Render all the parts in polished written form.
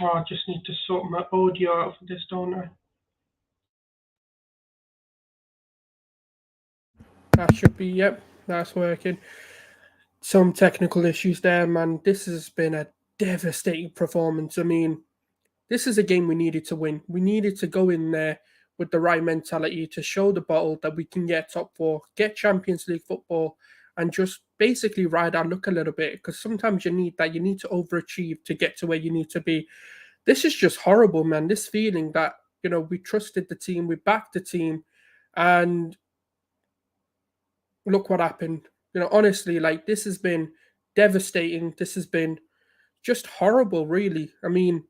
Oh, I just need to sort my audio out for this, don't I? That should be, yep, that's working. Some technical issues there, man. This has been a devastating performance. I mean, this is a game we needed to win. We needed to go in there with the right mentality to show the bottle that we can get top four, get Champions League football, and just basically ride our luck a little bit. Because sometimes you need that. You need to overachieve to get to where you need to be. This is just horrible, man. This feeling that, we trusted the team, we backed the team, and look what happened. Honestly, like, this has been devastating. This has been just horrible, really. I mean,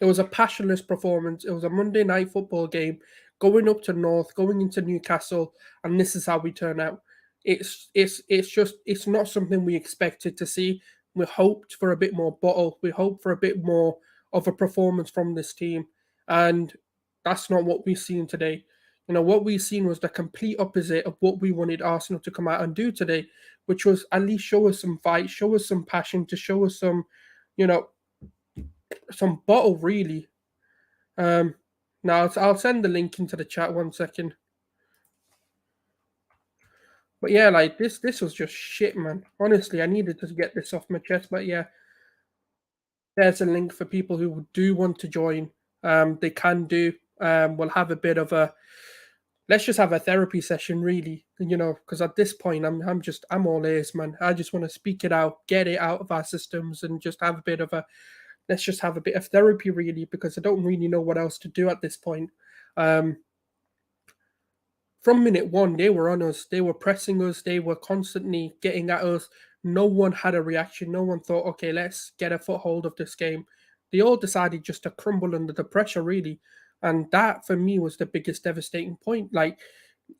it was a passionless performance. It was a Monday night football game, going up to North, going into Newcastle, and this is how we turn out. It's not something we expected to see. We hoped for a bit more bottle. We hoped for a bit more of a performance from this team, and that's not what we've seen today. What we've seen was the complete opposite of what we wanted Arsenal to come out and do today, which was at least show us some fight, show us some passion, to show us some bottle, really. Now I'll send the link into the chat 1 second. But yeah, like, this was just shit, man. Honestly, I needed to get this off my chest. But yeah, there's a link for people who do want to join. They can do. We'll have a bit of a, let's just have a therapy session, really. Because at this point, I'm all ears, man. I just want to speak it out, get it out of our systems, and just have a bit of a, let's just have a bit of therapy, really, because I don't really know what else to do at this point. From minute one, they were on us. They were pressing us. They were constantly getting at us. No one had a reaction. No one thought, okay, let's get a foothold of this game. They all decided just to crumble under the pressure, really. And that, for me, was the biggest devastating point. Like,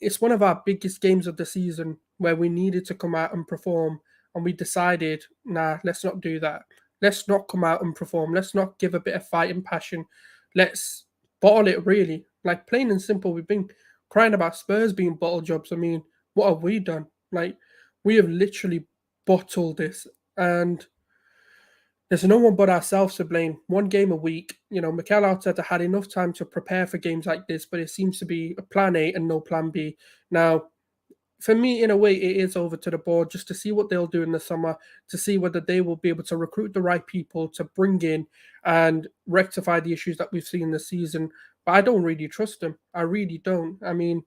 it's one of our biggest games of the season where we needed to come out and perform. And we decided, nah, let's not do that. Let's not come out and perform. Let's not give a bit of fight and passion. Let's bottle it, really. Like, plain and simple, we've been crying about Spurs being bottle jobs. I mean, what have we done? Like, we have literally bottled this, and there's no one but ourselves to blame. One game a week. Mikel Arteta had enough time to prepare for games like this, but it seems to be a plan A and no plan B. Now, for me, in a way, it is over to the board just to see what they'll do in the summer, to see whether they will be able to recruit the right people to bring in and rectify the issues that we've seen this season. But I don't really trust them. I really don't. I mean,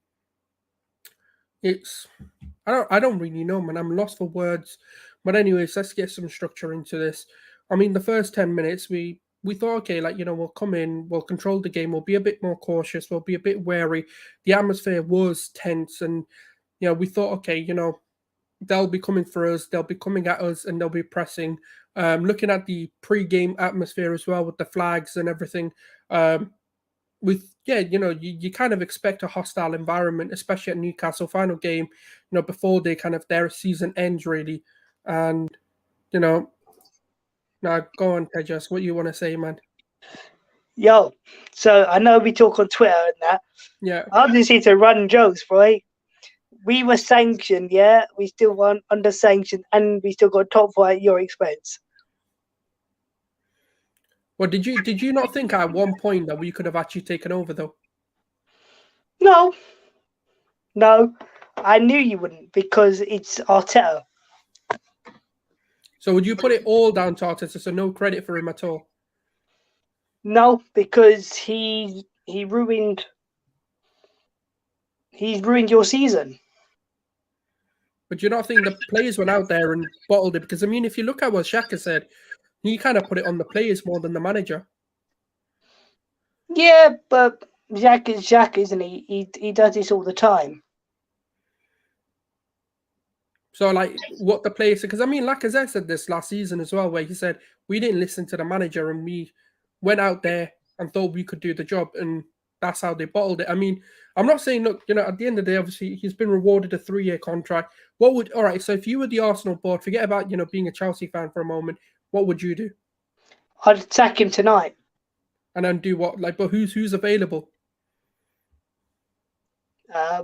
I don't really know, man. I'm lost for words. But anyways, let's get some structure into this. I mean, the first 10 minutes, we thought, okay, like, we'll come in, we'll control the game, we'll be a bit more cautious, we'll be a bit wary. The atmosphere was tense, and we thought, okay, they'll be coming for us, they'll be coming at us, and they'll be pressing. Looking at the pre-game atmosphere as well with the flags and everything, you kind of expect a hostile environment, especially at Newcastle final game, before they kind of their season ends, really. And now go on, Tejas, what you want to say, man? Yo, so I know we talk on Twitter and that. Yeah. I just need to run jokes, right? We were sanctioned, yeah. We still weren't under sanction, and we still got top four at your expense. Well, did you not think at one point that we could have actually taken over, though? No, I knew you wouldn't, because it's Arteta. So would you put it all down to Arteta? So no credit for him at all? No, because he's ruined your season. But do you not think the players went out there and bottled it? Because, I mean, if you look at what Xhaka said, he kind of put it on the players more than the manager. Yeah, but Xhaka is Xhaka, isn't he? He does this all the time. So, like, what the players... Because, I mean, Lacazette said this last season as well, where he said, we didn't listen to the manager and we went out there and thought we could do the job, and that's how they bottled it. I mean, I'm not saying, look, at the end of the day, obviously, he's been rewarded a 3-year contract. All right, so if you were the Arsenal board, forget about, being a Chelsea fan for a moment, what would you do? I'd sack him tonight. And then do what? Like, but who's available? I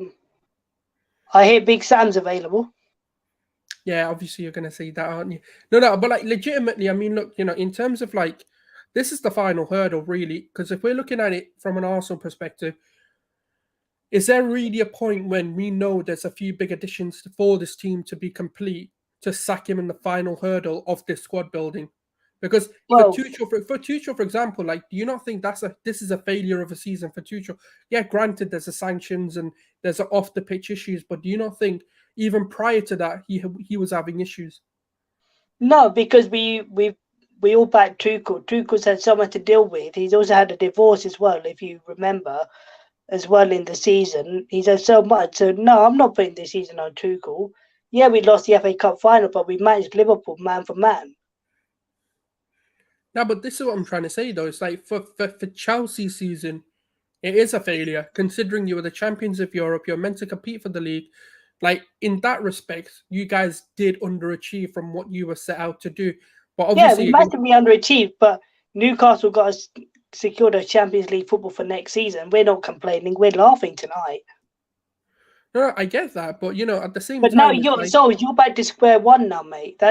hear Big Sam's available. Yeah, obviously you're going to say that, aren't you? No, but like legitimately, I mean, look, in terms of like this is the final hurdle, really, because if we're looking at it from an Arsenal perspective, is there really a point when we know there's a few big additions for this team to be complete to sack him in the final hurdle of this squad building? Because Well, for Tuchel, for example, like, do you not think this is a failure of a season for Tuchel? Yeah, granted, there's the sanctions and there's off the pitch issues, but do you not think even prior to that he was having issues? no, because we all back Tuchel. Tuchel's had so much to deal with. He's also had a divorce as well, if you remember, as well in the season. He's had so much. So no, I'm not putting this season on Tuchel. Yeah, we lost the FA Cup final, but we managed Liverpool man for man. No, but this is what I'm trying to say, though. It's like for Chelsea's season, it is a failure, considering you were the champions of Europe. You're meant to compete for the league. Like, in that respect, you guys did underachieve from what you were set out to do. But Yeah, we obviously, massively underachieved, but Newcastle got us secured a Champions League football for next season. We're not complaining. We're laughing tonight. no, I get that. But, at the same But now time, it's like, you're back to square one now, mate.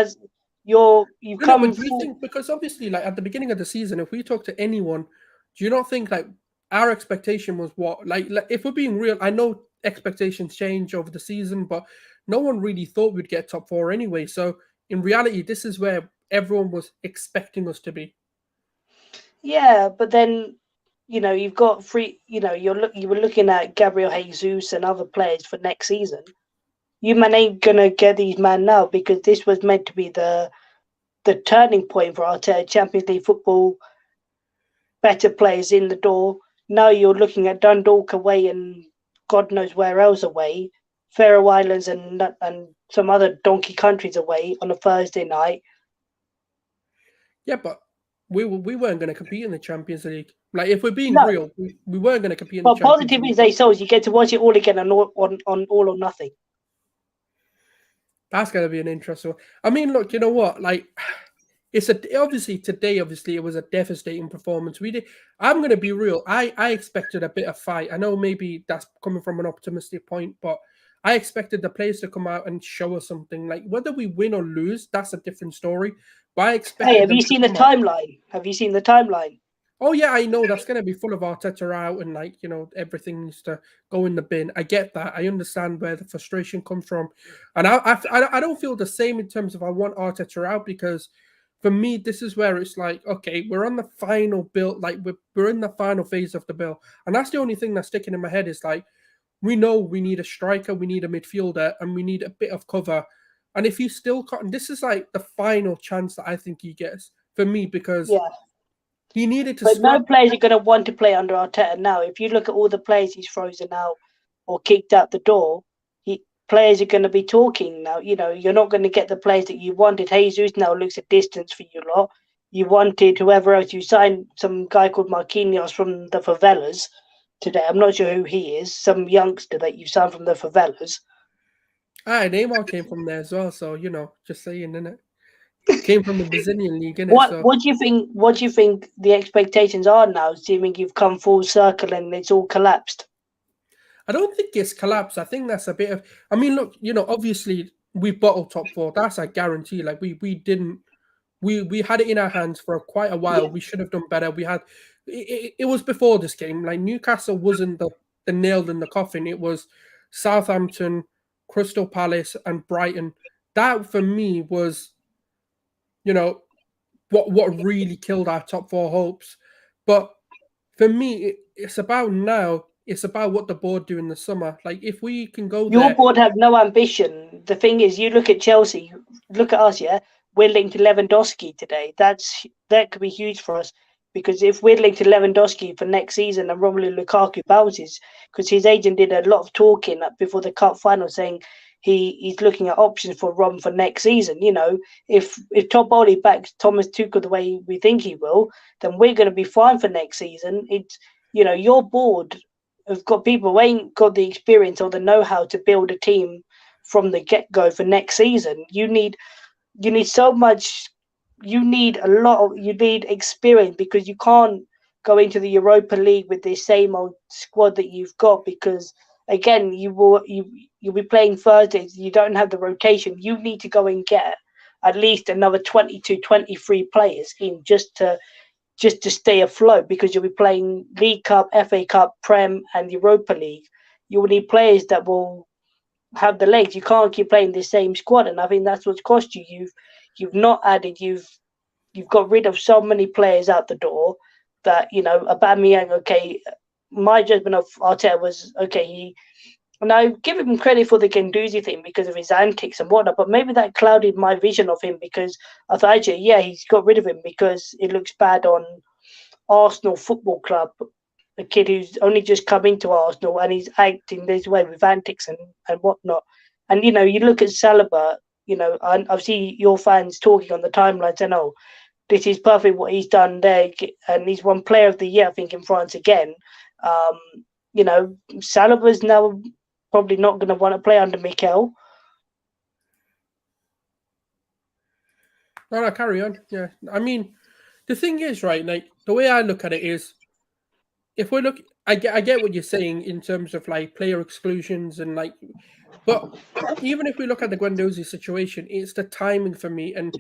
You've no, come but do you full. think, because obviously, like, at the beginning of the season, if we talk to anyone, do you not think, like, our expectation was what? Like if we're being real, I know expectations change over the season, but no one really thought we'd get top four anyway. So in reality, this is where everyone was expecting us to be. Yeah, but then you've got free. You were looking at Gabriel Jesus and other players for next season. You man ain't gonna get these man now because this was meant to be the turning point for our Champions League football. Better players in the door. Now you're looking at Dundalk away and God knows where else away, Faroe Islands and some other donkey countries away on a Thursday night. Yeah, but we weren't going to compete in the Champions League. Like, if we're being real, we weren't going to compete in the Champions Positive League. is they so you get to watch it all again on all or nothing. That's going to be an interesting one. I mean, look, you know what? Like, obviously it was a devastating performance. I'm going to be real. I expected a bit of fight. I know maybe that's coming from an optimistic point, but I expected the players to come out and show us something. Like, whether we win or lose, that's a different story. But I expected. Hey, have you seen the timeline? Have you seen the timeline? Oh yeah, I know that's going to be full of Arteta out and, like, everything needs to go in the bin. I get that. I understand where the frustration comes from, and I don't feel the same in terms of I want Arteta out, because for me this is where it's like, okay, we're on the final build, like we're in the final phase of the build, and that's the only thing that's sticking in my head is like, we know we need a striker, we need a midfielder, and we need a bit of cover. And if you still can't, this is like the final chance that I think he gets for me, because he needed to. But no players are going to want to play under Arteta now. If you look at all the players he's frozen out or kicked out the door, players are going to be talking now. You're not going to get the players that you wanted. Jesus now looks a distance for you lot. You wanted whoever else you signed, some guy called Marquinhos from the favelas today. I'm not sure who he is. Some youngster that you signed from the favelas. Neymar came from there as well. So, just saying, innit? Came from the Brazilian league, innit? What do you think? What do you think the expectations are now, assuming you've come full circle and it's all collapsed? I don't think it's collapsed. I think that's a bit of. I mean, look, obviously we bottled top four. That's a guarantee. Like we didn't. We had it in our hands for quite a while. Yeah. We should have done better. We had. It was before this game. Like, Newcastle wasn't the nail in the coffin. It was Southampton, Crystal Palace, and Brighton. That for me was, what really killed our top four hopes. But for me, it's about now. It's about what the board do in the summer. Like, if we can go Your board have no ambition. The thing is, you look at Chelsea, look at us, yeah? We're linked to Lewandowski today. That could be huge for us, because if we're linked to Lewandowski for next season and Romelu Lukaku bounces, because his agent did a lot of talking before the cup final saying he's looking at options for Rom for next season. If Todd Bowley backs Thomas Tuchel the way we think he will, then we're going to be fine for next season. It's, your board have got people who ain't got the experience or the know-how to build a team from the get-go for next season. You need so much. You need experience, because you can't go into the Europa League with the same old squad that you've got, because again, you'll be playing Thursdays. You don't have the rotation. You need to go and get at least another 22, 23 players in just to just to stay afloat, because you'll be playing League Cup, FA Cup, Prem, and Europa League. You will need players that will have the legs. You can't keep playing the same squad, and I think that's what's cost you. You've not added. You've got rid of so many players out the door that, you know, Aubameyang. Okay, my judgment of Arteta was okay. And I give him credit for the Guendouzi thing because of his antics and whatnot, but maybe that clouded my vision of him, because I thought, actually, yeah, he's got rid of him because it looks bad on Arsenal Football Club, a kid who's only just come into Arsenal and he's acting this way with antics and whatnot. And, you know, you look at Saliba, you know, and I've seen your fans talking on the timeline saying, oh, this is perfect what he's done there. And he's won Player of the Year, I think, in France again. You know, Saliba's now probably not going to want to play under Mikel. No, carry on. Yeah, I mean, the thing is, right, like, the way I look at it is, if we look, I get what you're saying in terms of, like, player exclusions and, like, but even if we look at the Guendouzi situation, it's the timing for me. And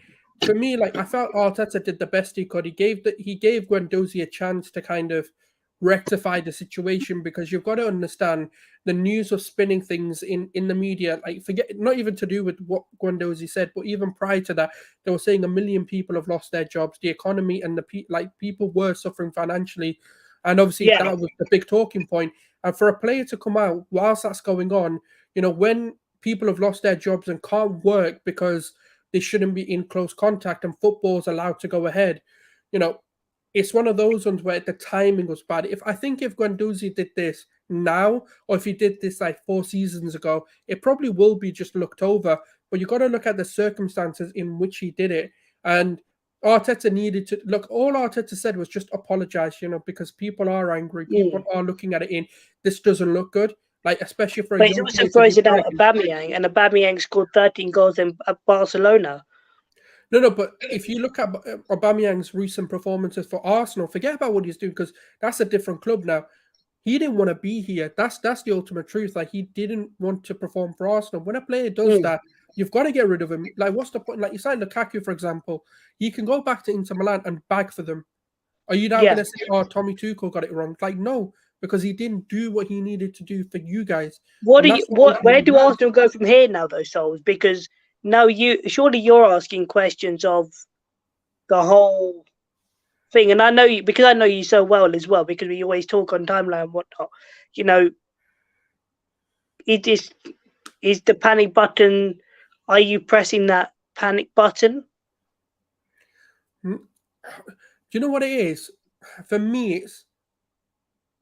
for me, like, I felt Arteta did the best he could. He gave Guendouzi a chance to kind of rectify the situation, because you've got to understand the news of spinning things in the media, like, forget, not even to do with what Guendouzi said, but even prior to that, they were saying 1 million people have lost their jobs, the economy and people were suffering financially, and obviously that was the big talking point. And for a player to come out whilst that's going on, you know, when people have lost their jobs and can't work because they shouldn't be in close contact and football's allowed to go ahead, you know, it's one of those ones where the timing was bad. If Guendouzi did this now, or if he did this like 4 seasons ago, it probably will be just looked over. But you got to look at the circumstances in which he did it. And Arteta needed to look. All Arteta said was just apologize, you know, because people are angry. People are looking at it in, this doesn't look good. Like, especially for a But he's also frozen out Aubameyang, and Aubameyang scored 13 goals in Barcelona. No, but if you look at Aubameyang's recent performances for Arsenal, forget about what he's doing, because that's a different club now. He didn't want to be here. That's the ultimate truth. Like, he didn't want to perform for Arsenal. When a player does that, you've got to get rid of him. Like, what's the point? Like, you signed Lukaku, for example. He can go back to Inter Milan and bag for them. Are you now going to say, oh, Tommy Tuchel got it wrong? Like, no, because he didn't do what he needed to do for you guys. Where do Arsenal go from here now, though, Souls? Because now surely you're asking questions of the whole thing, and I know you, because I know you so well as well, because we always talk on timeline and whatnot. You know, is the panic button? Are you pressing that panic button? Do you know what it is? For me, it's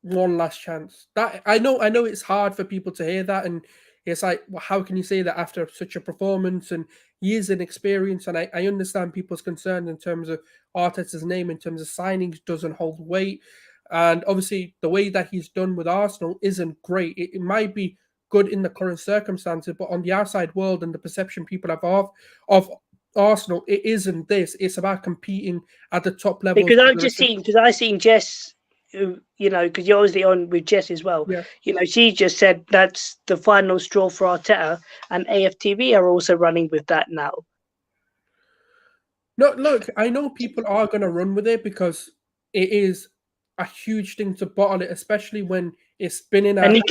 one last chance. That I know it's hard for people to hear that, and it's like, well, how can you say that after such a performance and years in experience? And I understand people's concern in terms of Arteta's name, in terms of signings, doesn't hold weight. And obviously, the way that he's done with Arsenal isn't great. It might be good in the current circumstances, but on the outside world and the perception people have of Arsenal, it isn't this. It's about competing at the top level. Because I've seen Jess, you know, because you're obviously on with Jess as well. Yeah. You know, she just said that's the final straw for Arteta, and AFTV are also running with that now. No, look, I know people are going to run with it because it is a huge thing to bottle it, especially when it's spinning out. And he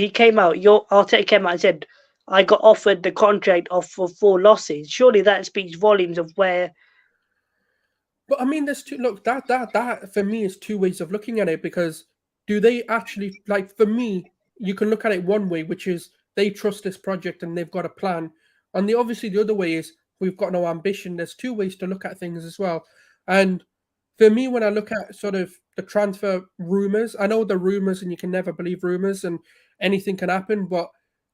came out. Arteta came out and said, I got offered the contract for 4 losses. Surely that speaks volumes of where. But I mean, there's that for me is 2 ways of looking at it, because do they actually, like, for me, you can look at it one way, which is they trust this project and they've got a plan. And obviously the other way is we've got no ambition. There's 2 ways to look at things as well. And for me, when I look at sort of the transfer rumors, I know the rumors and you can never believe rumors and anything can happen, but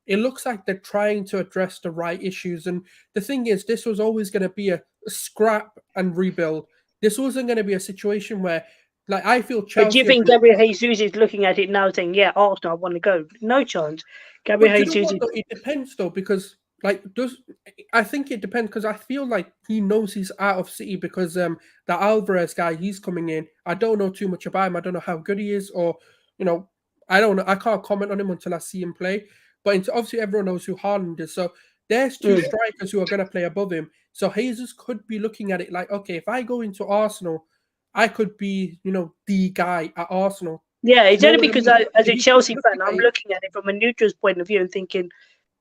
it looks like they're trying to address the right issues. And the thing is, this was always going to be a scrap and rebuild. This wasn't going to be a situation where, like, I feel Chelsea. But do you think Gabriel Jesus is looking at it now saying, yeah, Arsenal, I want to go? No chance. Gabriel Jesus. It depends, though, because, like, I think it depends, because I feel like he knows he's out of City because the Alvarez guy, he's coming in. I don't know too much about him. I don't know how good he is, or, you know, I don't know. I can't comment on him until I see him play. But obviously everyone knows who Haaland is. So there's 2 strikers who are going to play above him. So Jesus could be looking at it like, okay, if I go into Arsenal, I could be, the guy at Arsenal. Yeah, it's Do you know only what I because mean? as a He's Chelsea looking fan, at I'm it. looking at it from a neutral's point of view and thinking,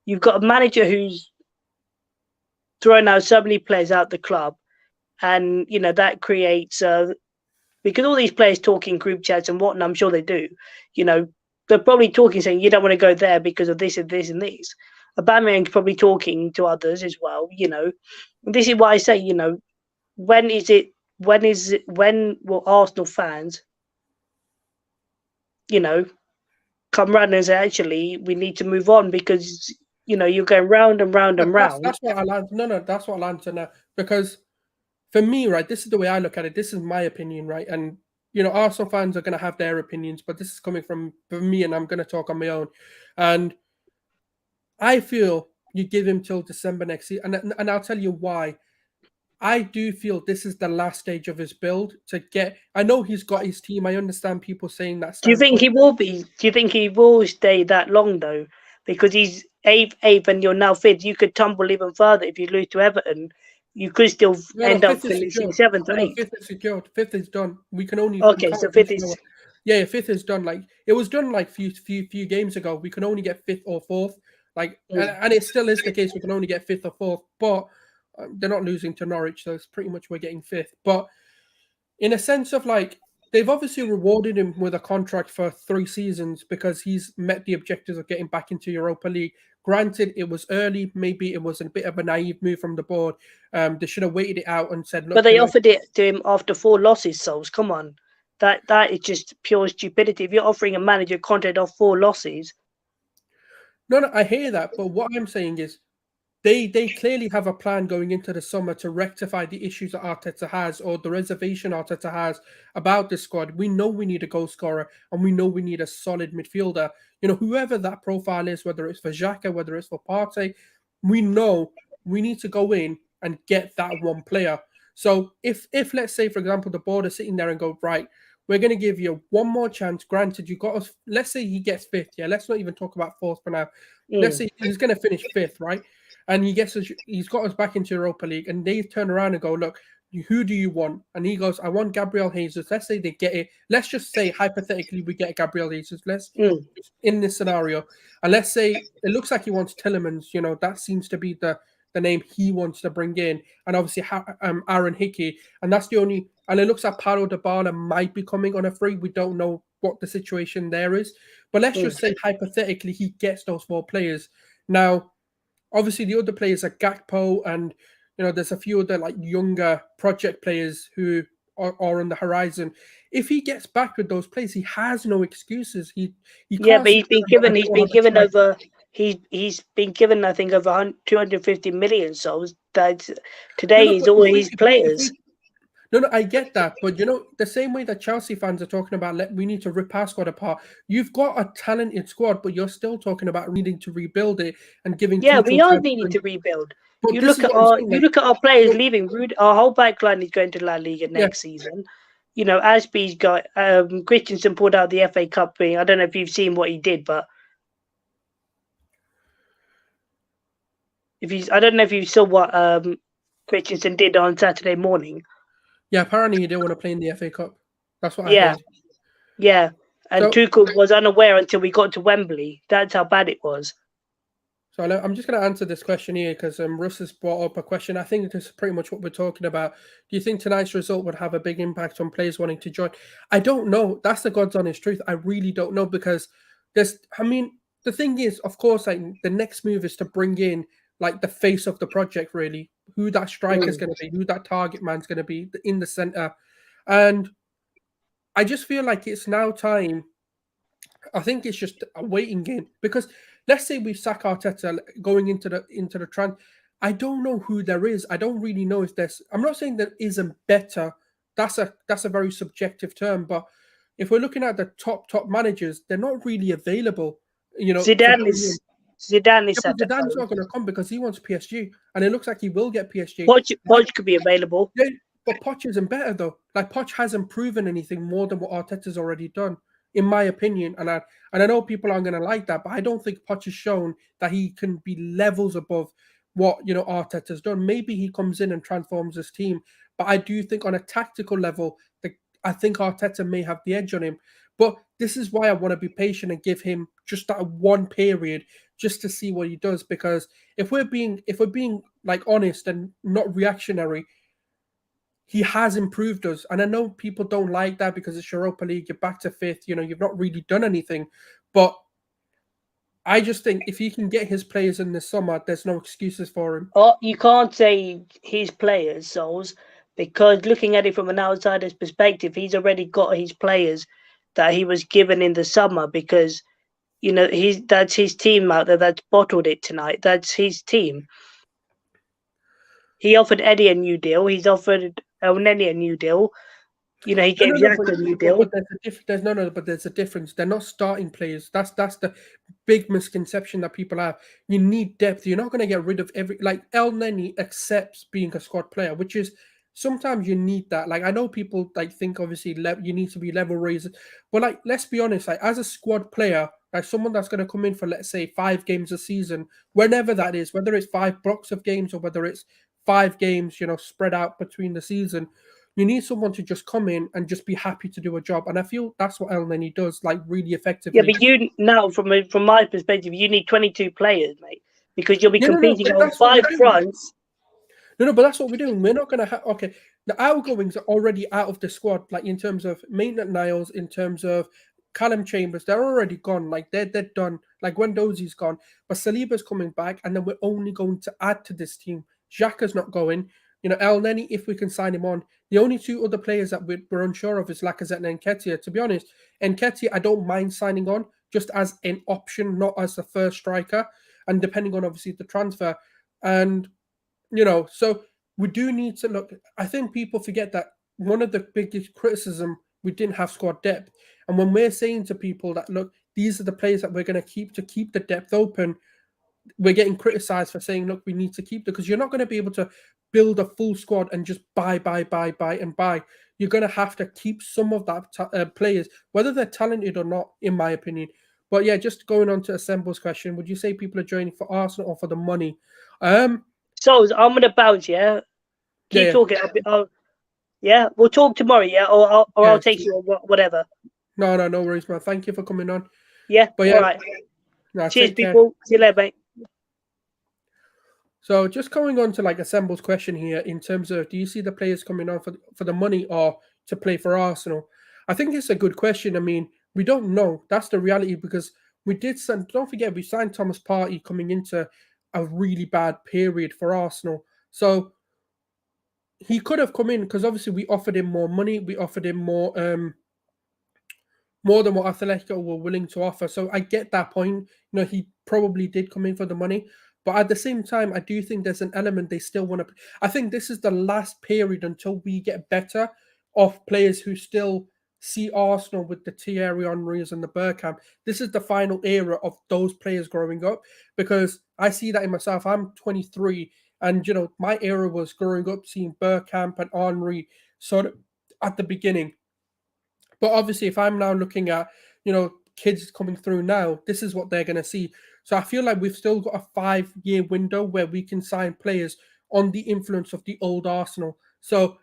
you've got a manager who's throwing out so many players out the club, and that creates because all these players talk in group chats and whatnot. I'm sure they do. They're probably talking saying you don't want to go there because of this and this and this. Aubameyang's probably talking to others as well. This is why I say, when will Arsenal fans, come round and say, actually, we need to move on because you're going round and round and That's round. that's what I land. No, that's what I land to now. Because for me, right, this is the way I look at it. This is my opinion, right? And Arsenal fans are going to have their opinions, but this is coming from me, and I'm going to talk on my own. And I feel you give him till December next season, and I'll tell you why. I do feel this is the last stage of his build to get. I know he's got his team. I understand people saying that Do you think standpoint. he will be? Do you think he will stay that long though? Because he's eighth, and you're now fifth. You could tumble even further if you lose to Everton. You could still No, end up fifth is finishing secured. seventh or No, eighth. fifth is secured. Fifth is done. We Okay, can't so fifth finish is lower. Yeah, fifth is done. Like it was done like few games ago. We can only get fifth or fourth. Like, and it still is the case. We can only get fifth or fourth. But they're not losing to Norwich, so it's pretty much we're getting fifth. But in a sense of like, they've obviously rewarded him with a contract for 3 seasons because he's met the objectives of getting back into Europa League. Granted, it was early. Maybe it was a bit of a naive move from the board. They should have waited it out and said, but look, they offered it to him after 4 losses. Souls, come on, that is just pure stupidity. If you're offering a manager contract of 4 losses, no, I hear that. But what I'm saying is, they clearly have a plan going into the summer to rectify the issues that Arteta has or the reservation Arteta has about this squad. We know we need a goal scorer and we know we need a solid midfielder. Whoever that profile is, whether it's for Xhaka, whether it's for Partey, we know we need to go in and get that one player. So if let's say, for example, the board is sitting there and go, right, we're going to give you one more chance. Granted, you got us. Let's say he gets fifth. Yeah, let's not even talk about fourth for now. Let's say he's going to finish fifth, right? And he's got us back into Europa League, and they turn around and go, look, who do you want? And he goes, I want Gabriel Jesus. Let's say they get it. Let's just say, hypothetically, we get Gabriel Jesus. In this scenario, and let's say it looks like he wants Tillemans. That seems to be the name he wants to bring in. And obviously, Aaron Hickey. And that's the only, and it looks like Paulo Dybala might be coming on a free. We don't know what the situation there is. But let's just say, hypothetically, he gets those 4 players. Now, obviously, the other players are Gakpo, and there's a few other like younger project players who are on the horizon. If he gets back with those players, he has no excuses. He yeah, can't. but he's been given I think over 250 million. Souls that today is all his players. No, I get that, but the same way that Chelsea fans are talking about, we need to rip our squad apart. You've got a talented squad, but you're still talking about needing to rebuild it and giving. Yeah, we are needing to rebuild. But You look at our players leaving. Our whole back line is going to La Liga next season. Ashby's got Christensen pulled out the FA Cup thing. I don't know if you've seen what he did, but I don't know if you saw what Christensen did on Saturday morning. Yeah, apparently he didn't want to play in the FA Cup. That's what I heard. Yeah. And Tuchel was unaware until we got to Wembley. That's how bad it was. So I'm just going to answer this question here because Russ has brought up a question. I think this is pretty much what we're talking about. Do you think tonight's result would have a big impact on players wanting to join? I don't know. That's the God's honest truth. I really don't know because the thing is, of course, like the next move is to bring in like the face of the project, really, who that striker is going to be, who that target man's going to be in the center. And I just feel like it's now time. I think it's just a waiting game because let's say we sack Arteta going into the trend. I don't know who there is. I don't really know if there's. I'm not saying there isn't better. That's a very subjective term, but if we're looking at the top managers, they're not really available. Zidane is Zidane's not going to come because he wants PSG, and it looks like he will get PSG. Poch could be available. Yeah, but Poch isn't better though. Like Poch hasn't proven anything more than what Arteta's already done, in my opinion. And I know people aren't going to like that, but I don't think Poch has shown that he can be levels above what Arteta's done. Maybe he comes in and transforms his team, but I do think on a tactical level, I think Arteta may have the edge on him. But this is why I want to be patient and give him just that one period just to see what he does. Because if we're being like honest and not reactionary, he has improved us. And I know people don't like that because it's Europa League, you're back to fifth, you've not really done anything. But I just think if he can get his players in the summer, there's no excuses for him. Oh, you can't say his players, Souls, because looking at it from an outsider's perspective, he's already got his players that he was given in the summer because that's his team out there that's bottled it tonight. That's his team. He offered Eddie a new deal. He's offered Elneny a new deal. He gave Jack a new deal. But there's a difference. They're not starting players. That's the big misconception that people have. You need depth. You're not going to get rid of Elneny accepts being a squad player, which is sometimes you need that. Like I know people think obviously you need to be level raisers, but let's be honest. As a squad player, someone that's going to come in for let's say 5 games a season, whenever that is, whether it's 5 blocks of games or whether it's 5 games, spread out between the season. You need someone to just come in and just be happy to do a job, and I feel that's what Elneny does, really effectively. Yeah, but you now, from my perspective, you need 22 players, mate, because you'll be competing on 5 fronts. No, but that's what we're doing. We're not going to have the outgoings are already out of the squad, in terms of Maitland-Niles, in terms of Callum Chambers, they're already gone. They're done. Guendouzi's gone, but Saliba's coming back, and then we're only going to add to this team. Xhaka's not going. Elneny, if we can sign him on. The only 2 other players that we're unsure of is Lacazette and Nketiah. To be honest, Nketiah, I don't mind signing on just as an option, not as the first striker, and depending on obviously the transfer. And so we do need to look. I think people forget that one of the biggest criticism, we didn't have squad depth. And when we're saying to people that, look, these are the players that we're going to keep the depth open, we're getting criticized for saying, look, we need to keep it, because you're not going to be able to build a full squad and just buy. You're going to have to keep some of that players, whether they're talented or not, in my opinion. But yeah, just going on to Assemble's question, would you say people are joining for Arsenal or for the money? So I'm going to bounce, yeah? Keep talking. Yeah, we'll talk tomorrow, yeah? Or I'll take you or whatever. No worries, man. Thank you for coming on. Yeah, but all right. Cheers, people. See you later, mate. So just going on to Assemble's question here, in terms of, do you see the players coming on for the money or to play for Arsenal? I think it's a good question. I mean, we don't know. That's the reality, because we did don't forget, we signed Thomas Partey coming into a really bad period for Arsenal. So he could have come in, because obviously we offered him more money. We offered him more than what Atletico were willing to offer. So I get that point. He probably did come in for the money. But at the same time, I do think there's an element they still want to. I think this is the last period until we get better of players who still see Arsenal with the Thierry Henrys and the Bergkamp. This is the final era of those players growing up, because I see that in myself. I'm 23, and my era was growing up seeing Bergkamp and Henry sort of at the beginning. But obviously, if I'm now looking at kids coming through now, this is what they're going to see. So I feel like we've still got a 5-year window where we can sign players on the influence of the old Arsenal. So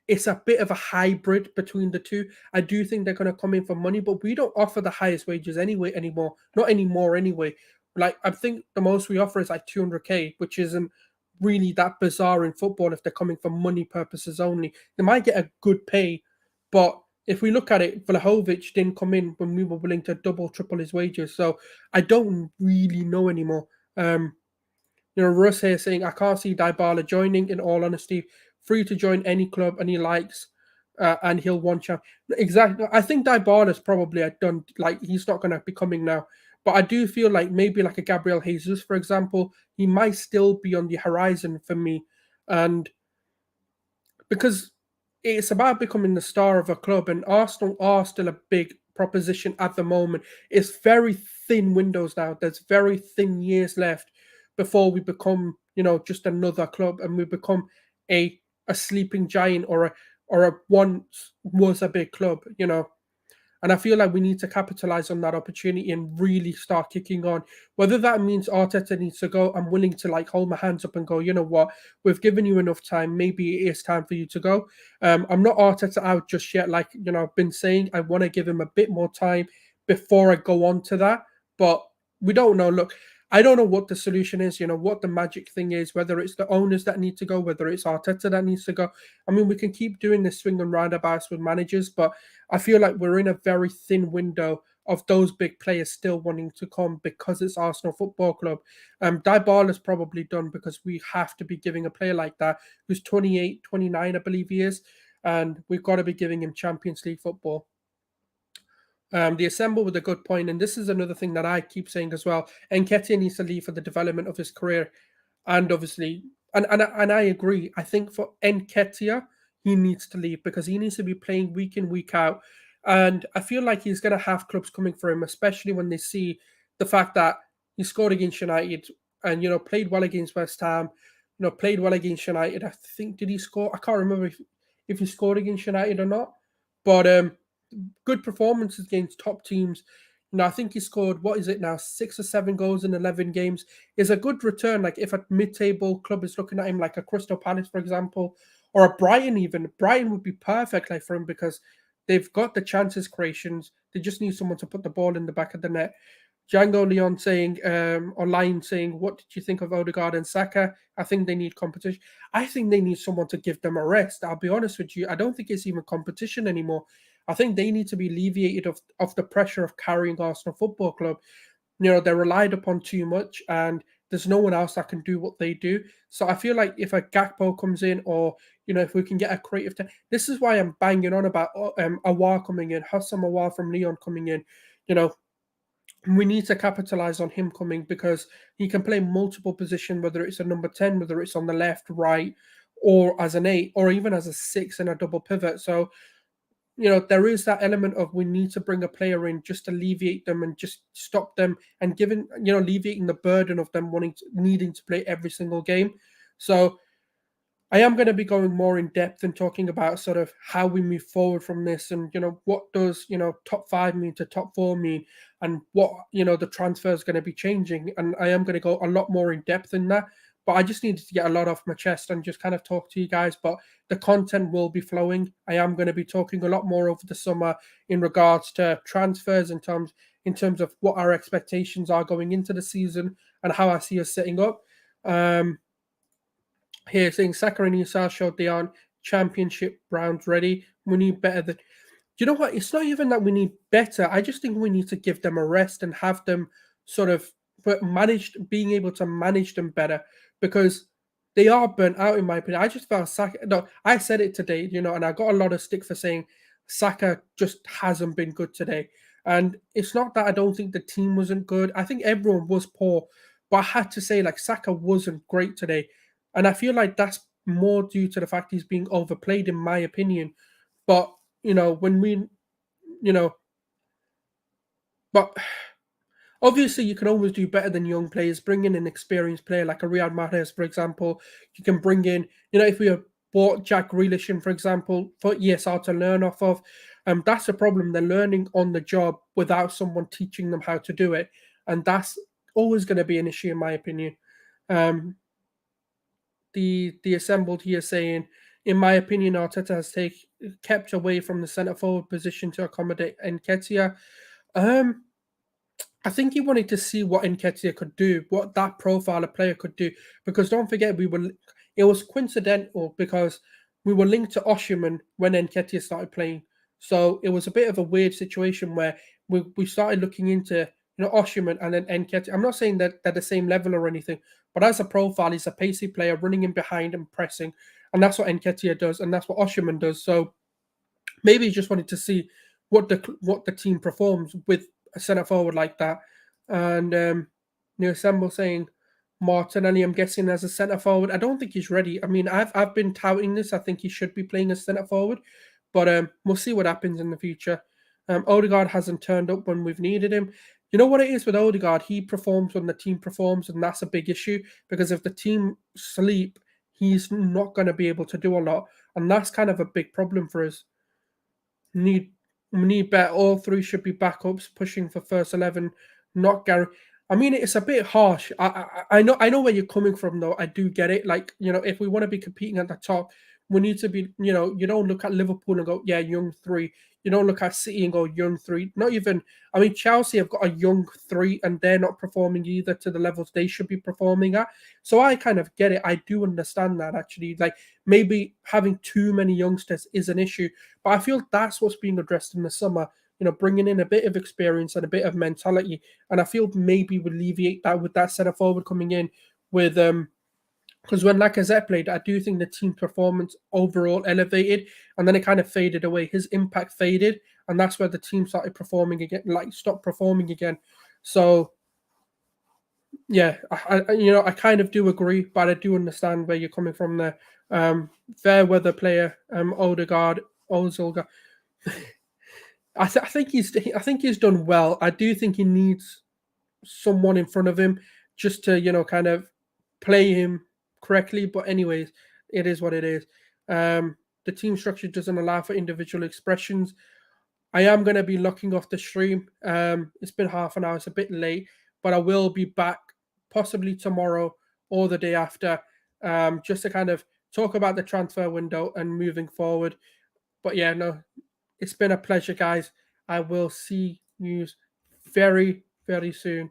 it's a bit of a hybrid between the two. I do think they're going to come in for money, but we don't offer the highest wages anymore. Not anymore anyway. I think the most we offer is 200k, which isn't really that bizarre in football if they're coming for money purposes only. They might get a good pay, but if we look at it, Vlahovic didn't come in when we were willing to double, triple his wages. So I don't really know anymore. Russ here saying, I can't see Dybala joining, in all honesty. Free to join any club and he likes, and he'll want champ. Exactly. I think Dybala's probably done, he's not going to be coming now. But I do feel like maybe a Gabriel Jesus, for example, he might still be on the horizon for me. And because it's about becoming the star of a club, and Arsenal are still a big proposition at the moment. It's very thin windows now. There's very thin years left before we become, just another club, and we become a sleeping giant or a once was a big club, And I feel like we need to capitalize on that opportunity and really start kicking on. Whether that means Arteta needs to go, I'm willing to like hold my hands up and go, you know what, we've given you enough time. Maybe it is time for you to go. I'm not Arteta out just yet. Like, I've been saying, I want to give him a bit more time before I go on to that. But we don't know. Look, I don't know what the solution is, what the magic thing is, whether it's the owners that need to go, whether it's Arteta that needs to go. I mean, we can keep doing this swing and roundabouts with managers, but I feel like we're in a very thin window of those big players still wanting to come because it's Arsenal Football Club. Dybala's probably done because we have to be giving a player like that who's 28, 29, I believe he is, and we've got to be giving him Champions League football. The assemble with a good point, and this is another thing that I keep saying as well. Nketiah needs to leave for the development of his career, and obviously, and I agree. I think for Nketiah, he needs to leave because he needs to be playing week in week out, and I feel like he's going to have clubs coming for him, especially when they see the fact that he scored against United and played well against West Ham, played well against United. I think did he score? I can't remember if he scored against United or not, but good performances against top teams. I think he scored, what is it now, 6 or 7 goals in 11 games. Is a good return. Like if a mid-table club is looking at him, like a Crystal Palace, for example, or a Brighton even, Brighton would be perfect like for him because they've got the chances creations. They just need someone to put the ball in the back of the net. Django Leon saying, online saying, what did you think of Odegaard and Saka? I think they need competition. I think they need someone to give them a rest. I'll be honest with you. I don't think it's even competition anymore. I think they need to be alleviated of the pressure of carrying Arsenal Football Club. They're relied upon too much and there's no one else that can do what they do. So I feel like if a Gakpo comes in or, if we can get a creative... this is why I'm banging on about Aouar coming in, Hassam Aouar from Lyon coming in. We need to capitalize on him coming because he can play multiple positions, whether it's a number 10, whether it's on the left, right, or as an 8, or even as a 6 in a double pivot. So there is that element of we need to bring a player in just to alleviate them and just stop them and giving, alleviating the burden of them needing to play every single game. So I am going to be going more in depth and talking about sort of how we move forward from this and, what does, top 5 mean to top 4 mean and what, the transfer is going to be changing. And I am going to go a lot more in depth in that. But I just needed to get a lot off my chest and just kind of talk to you guys. But the content will be flowing. I am going to be talking a lot more over the summer in regards to transfers in terms of what our expectations are going into the season and how I see us setting up. Here saying Saka and Newcastle showed they aren't championship rounds ready. We need better than. Do you know what? It's not even that we need better. I just think we need to give them a rest and have them sort of being able to manage them better because they are burnt out, in my opinion. I just felt Saka. No, I said it today, and I got a lot of stick for saying Saka just hasn't been good today. And it's not that I don't think the team wasn't good. I think everyone was poor, but I had to say like Saka wasn't great today. And I feel like that's more due to the fact he's being overplayed, in my opinion. But, when we, but obviously you can always do better than young players. Bring in an experienced player like a Riyad Mahrez, for example. You can bring in, if we have bought Jack Grealish in, for example, for ESR to learn off of, that's a problem. They're learning on the job without someone teaching them how to do it. And that's always going to be an issue, in my opinion. The assembled here saying, in my opinion, Arteta has kept away from the centre forward position to accommodate Nketiah. I think he wanted to see what Nketiah could do, what that profile of player could do. Because don't forget, it was coincidental because we were linked to Osimhen when Nketiah started playing. So it was a bit of a weird situation where we started looking into Osimhen and then Nketiah. I'm not saying that they're the same level or anything, but as a profile, he's a pacey player running in behind and pressing. And that's what Nketiah does, and that's what Osimhen does. So maybe he just wanted to see what the team performs with a centre forward like that. And New Assemble saying Martinelli, I'm guessing, as a centre forward. I don't think he's ready. I mean, I've been touting this. I think he should be playing as centre forward, but we'll see what happens in the future. Odegaard hasn't turned up when we've needed him. You know what it is with Odegaard? He performs when the team performs, and that's a big issue because if the team sleep, he's not going to be able to do a lot, and that's kind of a big problem for us. We need better. All three should be backups pushing for first 11, not Gary. I mean, it's a bit harsh. I know where you're coming from, though. I do get it. Like, if we want to be competing at the top, we need to be, you don't look at Liverpool and go, yeah, young three. You don't look at City and go, young three. Not even, I mean, Chelsea have got a young three and they're not performing either to the levels they should be performing at. So I kind of get it. I do understand that, actually. Like, maybe having too many youngsters is an issue, but I feel that's what's being addressed in the summer. Bringing in a bit of experience and a bit of mentality, and I feel maybe we alleviate that with that centre forward coming in with because when Lacazette played, I do think the team performance overall elevated, and then it kind of faded away. His impact faded, and that's where the team started performing again, like stopped performing again. So yeah, I kind of do agree, but I do understand where you're coming from there. Fair weather player, Odegaard, Ozilga. I think he's done well. I do think he needs someone in front of him just to kind of play him correctly. But anyways, it is what it is. The team structure doesn't allow for individual expressions. I am going to be locking off the stream. It's been half an hour. It's a bit late, but I will be back possibly tomorrow or the day after, just to kind of talk about the transfer window and moving forward. But yeah, no, it's been a pleasure, guys. I will see you very, very soon.